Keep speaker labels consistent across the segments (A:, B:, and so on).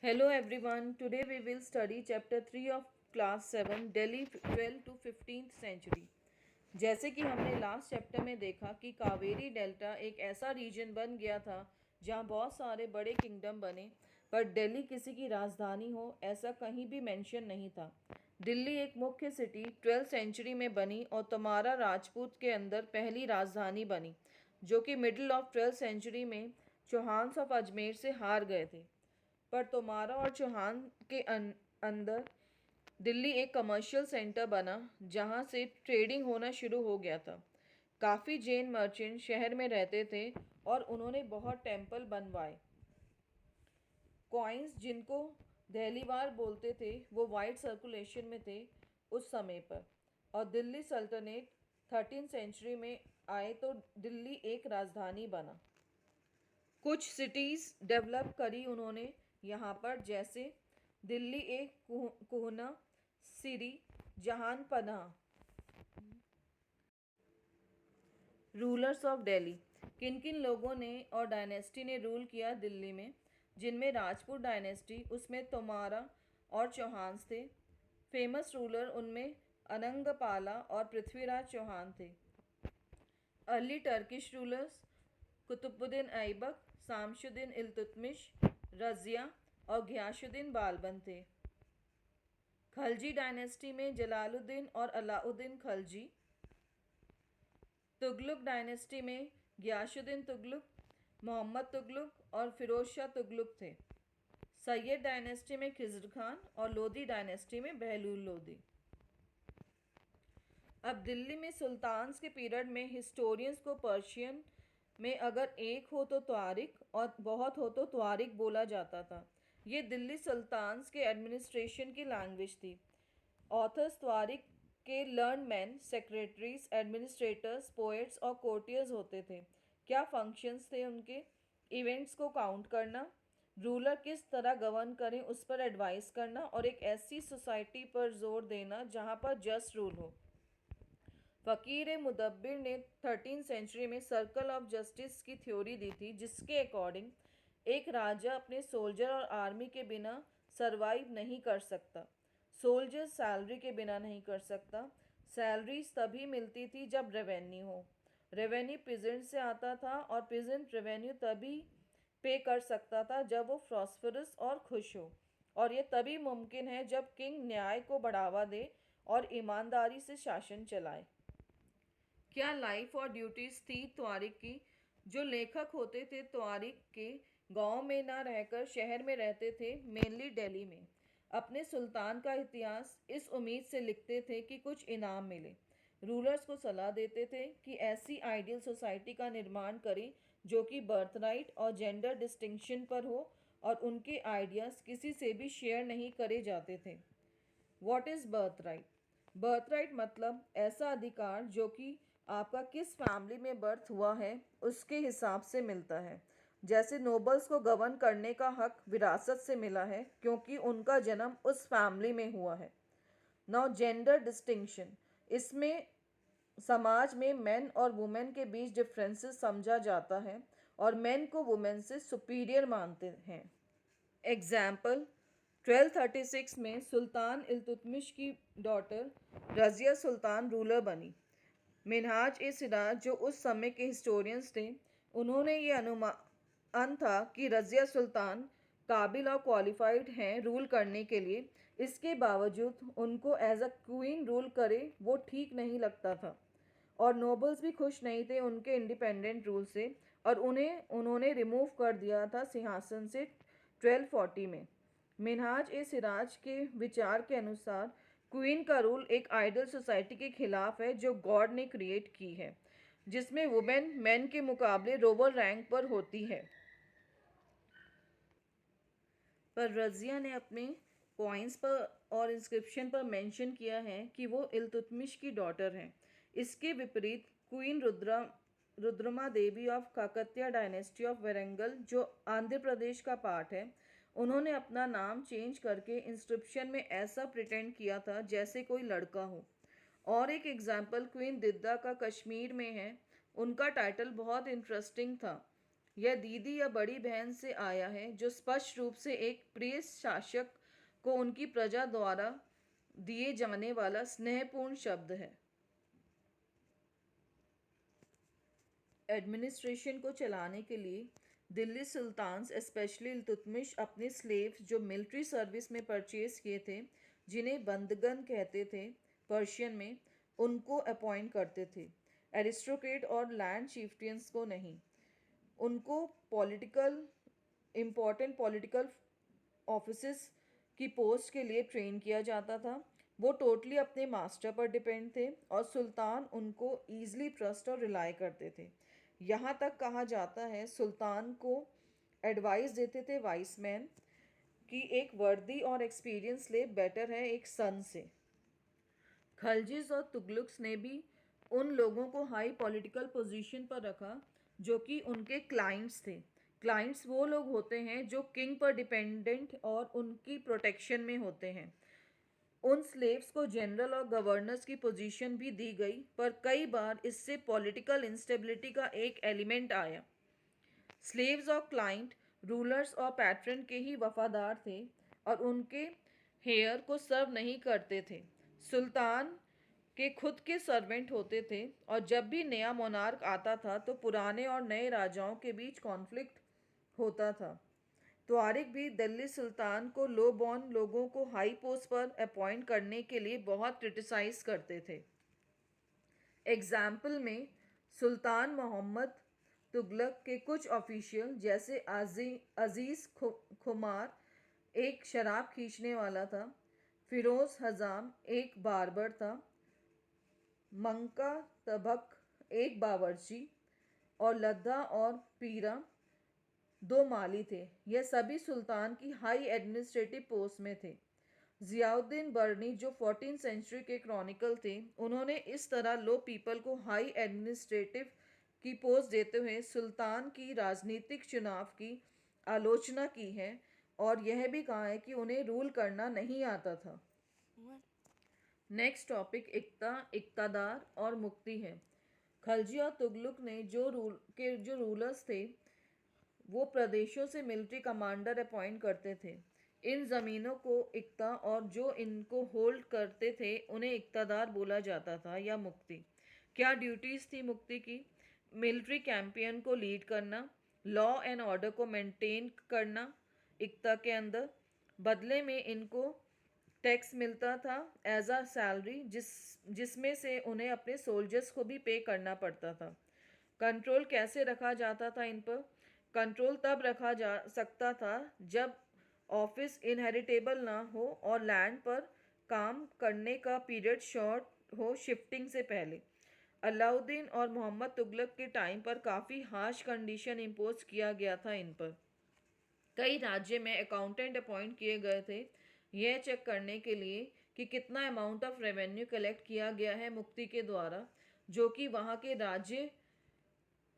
A: Hello everyone. Today we will study chapter 3 of class 7 Delhi 12 to 15th century. जैसे कि हमने last chapter में देखा कि कावेरी डेल्टा एक ऐसा रीजन बन गया था जहां बहुत सारे बड़े किंगडम बने, पर दिल्ली किसी की राजधानी हो ऐसा कहीं भी मेंशन नहीं था। दिल्ली एक मुख्य सिटी 12th सेंचुरी में बनी और तोमारा राजपूत के अंदर पहली राजधानी बनी, जो कि मिडिल ऑफ 12th सेंचुरी में चौहान्स ऑफ अजमेर से हार गए थे। पर तोमारा और चौहान के अंदर दिल्ली एक कमर्शियल सेंटर बना जहां से ट्रेडिंग होना शुरू हो गया था। काफ़ी जैन मर्चेंट शहर में रहते थे और उन्होंने बहुत टेंपल बनवाए। कॉइन्स जिनको दहलीवार बोलते थे वो वाइड सर्कुलेशन में थे उस समय पर। और दिल्ली सल्तनत 13th सेंचुरी में आए तो दिल्ली एक राजधानी बना। कुछ सिटीज़ डेवलप करी उन्होंने यहाँ पर, जैसे दिल्ली एक कुहना, सिरी, जहानपनाह। Rulers of Delhi. किन किन लोगों ने और डायनेस्टी ने रूल किया दिल्ली में, जिनमें राजपूत डायनेस्टी, उसमें तोमारा और चौहान्स थे। फेमस रूलर उनमें अनंगपाला और पृथ्वीराज चौहान थे। Early Turkish rulers Qutbuddin Aibak, Shamsuddin Iltutmish, Razia और घियासुद्दीन बालबन थे। खलजी डायनेस्टी में जलालुद्दीन और अलाउद्दीन खलजी। तुगलक डायनेस्टी में घियासुद्दीन तुगलक, मोहम्मद तुगलक और फिरोज शाह तुगलक थे। सैयद डायनेस्टी में खिज़र खान और लोधी डायनेस्टी में बहलूल लोधी। अब दिल्ली में सुल्तान्स के पीरियड में हिस्टोरियंस को पर्शियन में अगर एक हो तो त्वारिक और बहुत हो तो त्वारिक बोला जाता था। ये दिल्ली सुल्तान्स के एडमिनिस्ट्रेशन की लैंग्वेज थी। ऑथर्स त्वारिक के learn man, secretaries, administrators, poets और कोर्टियर्स होते थे। क्या फंक्शंस थे उनके? इवेंट्स को काउंट करना, रूलर किस तरह गवर्न करें उस पर एडवाइस करना और एक ऐसी सोसाइटी पर जोर देना जहाँ पर जस्ट रूल हो। फ़कीर मुदब्बिर ने 13th सेंचुरी में सर्कल ऑफ जस्टिस की थ्योरी दी थी, जिसके अकॉर्डिंग एक राजा अपने सोल्जर और आर्मी के बिना सरवाइव नहीं कर सकता। सोल्जर सैलरी के बिना नहीं कर सकता। सैलरीज तभी मिलती थी जब रेवेन्यू हो। रेवेन्यू पीजेंट से आता था और पीजेंट रेवेन्यू तभी पे कर सकता था जब वो प्रॉस्परस और खुश हो। और ये तभी मुमकिन है जब किंग न्याय को बढ़ावा दे और ईमानदारी से शासन चलाए। क्या लाइफ और ड्यूटीज थी त्वारिक की? जो लेखक होते थे त्वारिक के, गांव में ना रहकर शहर में रहते थे, मेनली दिल्ली में। अपने सुल्तान का इतिहास इस उम्मीद से लिखते थे कि कुछ इनाम मिले। रूलर्स को सलाह देते थे कि ऐसी आइडियल सोसाइटी का निर्माण करें जो कि बर्थराइट और जेंडर डिस्टिंक्शन पर हो और उनके आइडियाज़ किसी से भी शेयर नहीं करे जाते थे। What is birthright? बर्थराइट मतलब ऐसा अधिकार जो कि आपका किस फैमिली में बर्थ हुआ है उसके हिसाब से मिलता है। जैसे नोबल्स को गवर्न करने का हक विरासत से मिला है क्योंकि उनका जन्म उस फैमिली में हुआ है। नाउ जेंडर डिस्टिंक्शन, इसमें समाज में मेन और वुमेन के बीच डिफरेंसेस समझा जाता है और मेन को वुमेन से सुपीरियर मानते हैं। एग्जाम्पल, 1236 में सुल्तान इल्तुतमिश की डॉटर रज़िया सुल्तान रूलर बनी। मिनहाज ए सिराज, जो उस समय के हिस्टोरियंस थे, उन्होंने ये अनुमान था कि रज़िया सुल्तान काबिल और क्वालिफाइड हैं रूल करने के लिए। इसके बावजूद उनको एज अ क्वीन रूल करे वो ठीक नहीं लगता था और नोबल्स भी खुश नहीं थे उनके इंडिपेंडेंट रूल से और उन्होंने रिमूव कर दिया था सिंहासन से 1240 में। मिनहाज ए सिराज के विचार के अनुसार क्वीन का रूल एक आइडल सोसाइटी के खिलाफ है जो गॉड ने क्रिएट की है, जिसमें वुमेन मैन के मुकाबले लोअर रैंक पर होती है। पर रज़िया ने अपने कॉइन्स पर और इंस्क्रिप्शन पर मेंशन किया है कि वो इल्तुतमिश की डॉटर हैं। इसके विपरीत queen Rudrama Devi of Kakatiya dynasty of Warangal, जो आंध्र प्रदेश का पार्ट है, उन्होंने अपना नाम चेंज करके इंस्क्रिप्शन में ऐसा प्रिटेंड किया था जैसे कोई लड़का हो। और एक एग्जाम्पल क्वीन दिद्दा का कश्मीर में है। उनका टाइटल बहुत इंटरेस्टिंग था। यह दीदी या बड़ी बहन से आया है, जो स्पष्ट रूप से एक प्रिय शासक को उनकी प्रजा द्वारा दिए जाने वाला स्नेहपूर्ण शब्द है। एडमिनिस्ट्रेशन को चलाने के लिए दिल्ली सुल्तान्स स्पेशली इल्तुतमिश अपने स्लेव्स जो मिलिट्री सर्विस में परचेज किए थे, जिन्हें बंदगन कहते थे पर्शियन में, उनको अपॉइंट करते थे। एरिस्टोक्रेट और लैंड चीफ्टियंस को नहीं। उनको पॉलिटिकल ऑफिसेस की पोस्ट के लिए ट्रेन किया जाता था। वो टोटली अपने मास्टर पर डिपेंड थे और सुल्तान उनको ईजिली ट्रस्ट और रिलाई करते थे। यहाँ तक कहा जाता है सुल्तान को एडवाइस देते थे वाइस मैन कि एक वर्दी और एक्सपीरियंस ले बेटर है एक सन से। खलजिस और तुगलक्स ने भी उन लोगों को हाई पॉलिटिकल पोजीशन पर रखा जो कि उनके क्लाइंट्स थे। क्लाइंट्स वो लोग होते हैं जो किंग पर डिपेंडेंट और उनकी प्रोटेक्शन में होते हैं। उन स्लेव्स को जनरल और गवर्नर्स की पोजीशन भी दी गई, पर कई बार इससे पॉलिटिकल इंस्टेबिलिटी का एक एलिमेंट आया। स्लेव्स और क्लाइंट रूलर्स और पैट्रन के ही वफादार थे और उनके हेयर को सर्व नहीं करते थे। सुल्तान के खुद के सर्वेंट होते थे और जब भी नया मोनार्क आता था तो पुराने और नए राजाओं के बीच कॉन्फ्लिक्ट होता था। त्वारिक भी दिल्ली सुल्तान को लो बॉर्न लोगों को हाई पोस्ट पर अपॉइंट करने के लिए बहुत क्रिटिसाइज करते थे। एग्जाम्पल में सुल्तान मोहम्मद तुगलक के कुछ ऑफिशियल जैसे अजीज़ खुमार एक शराब खींचने वाला था, फिरोज हजाम एक बार्बर था, मंका तबक एक बावर्ची और लद्दा और पीरा दो माली थे। यह सभी सुल्तान की हाई एडमिनिस्ट्रेटिव पोस्ट में थे। जियाउद्दीन बर्नी जो 14th सेंचुरी के क्रॉनिकल थे, उन्होंने इस तरह लो पीपल को हाई एडमिनिस्ट्रेटिव की पोस्ट देते हुए सुल्तान की राजनीतिक चुनाव की आलोचना की है और यह भी कहा है कि उन्हें रूल करना नहीं आता था। नेक्स्ट टॉपिक इक्तादार और मुक्ति है। खलजी और तुगलक ने जो रूलर्स थे वो प्रदेशों से मिलिट्री कमांडर अपॉइंट करते थे। इन ज़मीनों को इक्ता और जो इनको होल्ड करते थे उन्हें इक्तादार बोला जाता था या मुक्ति। क्या ड्यूटीज़ थी मुक्ति की? मिलिट्री कैंपेन को लीड करना, लॉ एंड ऑर्डर को मेंटेन करना इक्ता के अंदर। बदले में इनको टैक्स मिलता था एज अ सैलरी जिसमें से उन्हें अपने सोल्जर्स को भी पे करना पड़ता था। कंट्रोल कैसे रखा जाता था इन पर? कंट्रोल तब रखा जा सकता था जब ऑफिस इनहेरिटेबल ना हो और लैंड पर काम करने का पीरियड शॉर्ट हो शिफ्टिंग से पहले। अलाउद्दीन और मोहम्मद तुगलक के टाइम पर काफ़ी हार्श कंडीशन इम्पोज किया गया था इन पर। कई राज्य में अकाउंटेंट अपॉइंट किए गए थे यह चेक करने के लिए कि कितना अमाउंट ऑफ रेवेन्यू कलेक्ट किया गया है मुक्ति के द्वारा, जो कि वहाँ के राज्य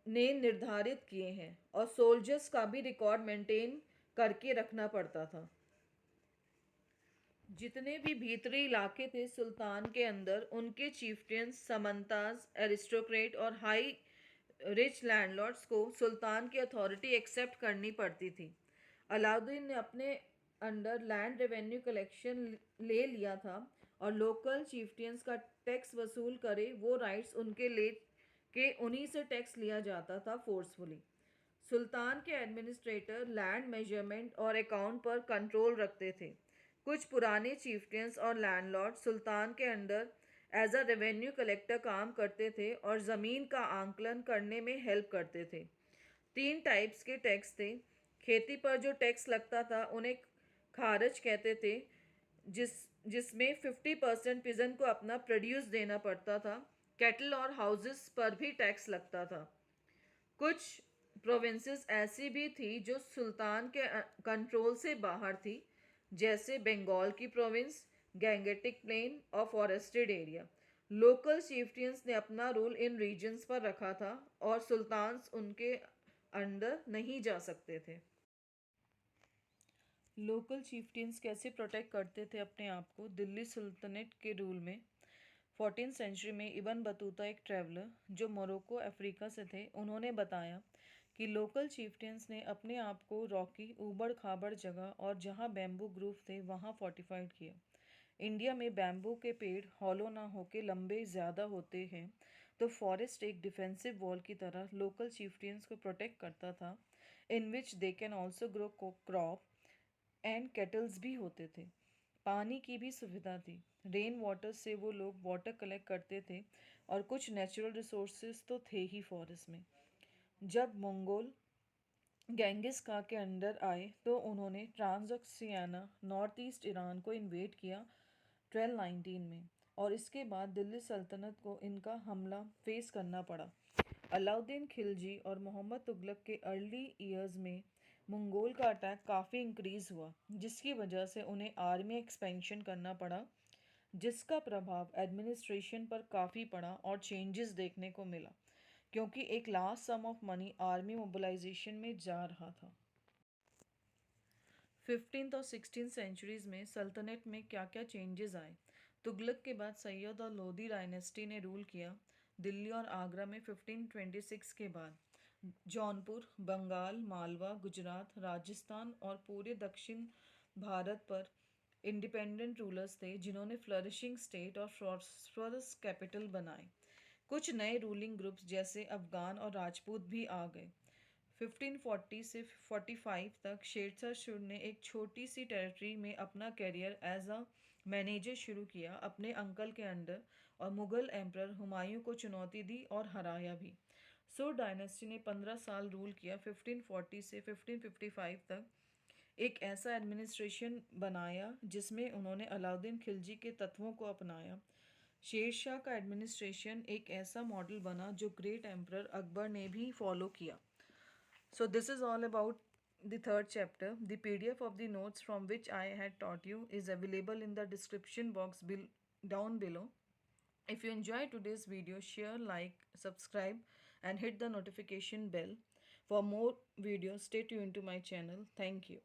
A: ने निर्धारित किए हैं, और सोल्जर्स का भी रिकॉर्ड मेंटेन करके रखना पड़ता था। जितने भी भीतरी इलाके थे सुल्तान के अंदर, उनके चीफ्टियंस, समंताज, एरिस्टोक्रेट और हाई रिच लैंडलॉर्ड्स को सुल्तान की अथॉरिटी एक्सेप्ट करनी पड़ती थी। अलाउद्दीन ने अपने अंडर लैंड रेवेन्यू कलेक्शन ले लिया था और लोकल चीफ्टियंस का टैक्स वसूल करे वो राइट्स उनके ले के उन्हीं से टैक्स लिया जाता था फोर्सफुली। सुल्तान के एडमिनिस्ट्रेटर लैंड मेजरमेंट और अकाउंट पर कंट्रोल रखते थे। कुछ पुराने चीफ्टियंस और लैंडलॉर्ड सुल्तान के under as a revenue collector काम करते थे और ज़मीन का आंकलन करने में हेल्प करते थे। 3 टाइप्स के टैक्स थे। खेती पर जो टैक्स लगता था उन्हें खारज कहते थे, जिसमें 50% पिजन को अपना प्रोड्यूस देना पड़ता था। कैटल और हाउसेस पर भी टैक्स लगता था। कुछ प्रोविंसेस ऐसी भी थी जो सुल्तान के कंट्रोल से बाहर थी, जैसे बंगाल की प्रोविंस, गैंगेटिक प्लेन और फॉरेस्टेड एरिया। लोकल चीफ्टियंस ने अपना रूल इन रीजन्स पर रखा था और सुल्तान्स उनके अंडर नहीं जा सकते थे। लोकल चीफ्टियंस कैसे प्रोटेक्ट करते थे अपने आप को दिल्ली सुल्तनत के रूल में? 14th सेंचुरी में इब्न बतूता एक ट्रैवलर जो मोरक्को अफ्रीका से थे, उन्होंने बताया कि लोकल चीफ्टियंस ने अपने आप को रॉकी ऊबड़ खाबड़ जगह और जहाँ बैम्बू ग्रूव थे वहाँ फोर्टिफाइड किया। इंडिया में बैम्बू के पेड़ हॉलो ना होके लंबे ज़्यादा होते हैं, तो फॉरेस्ट एक डिफेंसिव वॉल की तरह लोकल चीफ्टियंस को प्रोटेक्ट करता था, in which they can also grow crop and cattles भी होते थे। पानी की भी सुविधा थी। रेन वाटर से वो लोग वाटर कलेक्ट करते थे और कुछ नेचुरल रिसोर्सेज तो थे ही फॉरेस्ट में। जब मंगोल गेंगिस खां के अंडर आए तो उन्होंने ट्रांसोक्सियाना नॉर्थ ईस्ट ईरान को इन्वेट किया 1219 में, और इसके बाद दिल्ली सल्तनत को इनका हमला फेस करना पड़ा। अलाउद्दीन खिलजी और मोहम्मद तुगलक के अर्ली ईयर्स में मंगोल का अटैक काफ़ी इंक्रीज़ हुआ, जिसकी वजह से उन्हें आर्मी एक्सपेंशन करना पड़ा, जिसका प्रभाव एडमिनिस्ट्रेशन पर काफ़ी पड़ा और चेंजेस देखने को मिला, क्योंकि एक large sum of money army mobilization में जा रहा था। 15th और 16th सेंचुरीज में सल्तनत में क्या क्या चेंजेस आए। तुगलक के बाद सैयद और लोधी डायनेस्टी ने रूल किया दिल्ली और आगरा में 1526 के बाद। जौनपुर, बंगाल, मालवा, गुजरात, राजस्थान और पूरे दक्षिण भारत पर इंडिपेंडेंट रूलर्स थे जिन्होंने फ्लरिशिंग स्टेट और प्रॉस्परस कैपिटल बनाए। कुछ नए रूलिंग ग्रुप्स जैसे अफगान और राजपूत भी आ गए। 1540 से 45 तक शेरशाह सूरी ने एक छोटी सी टेरिटरी में अपना करियर एज अ मैनेजर शुरू किया अपने अंकल के अंडर, और मुगल एम्परर हुमायूं को चुनौती दी और हराया भी। सुर डायनेस्टी ने 15 साल रूल किया 1540 से 1555 तक, एक ऐसा एडमिनिस्ट्रेशन बनाया जिसमें उन्होंने अलाउद्दीन खिलजी के तत्वों को अपनाया। शेरशाह का एडमिनिस्ट्रेशन एक ऐसा मॉडल बना जो ग्रेट एम्परर अकबर ने भी फॉलो किया। So this is all about the third chapter. The PDF of the notes from which I had taught you is available in the description box down below. If you enjoyed today's video, share, like, subscribe and hit the notification bell. For more videos, stay tuned to my channel. Thank you.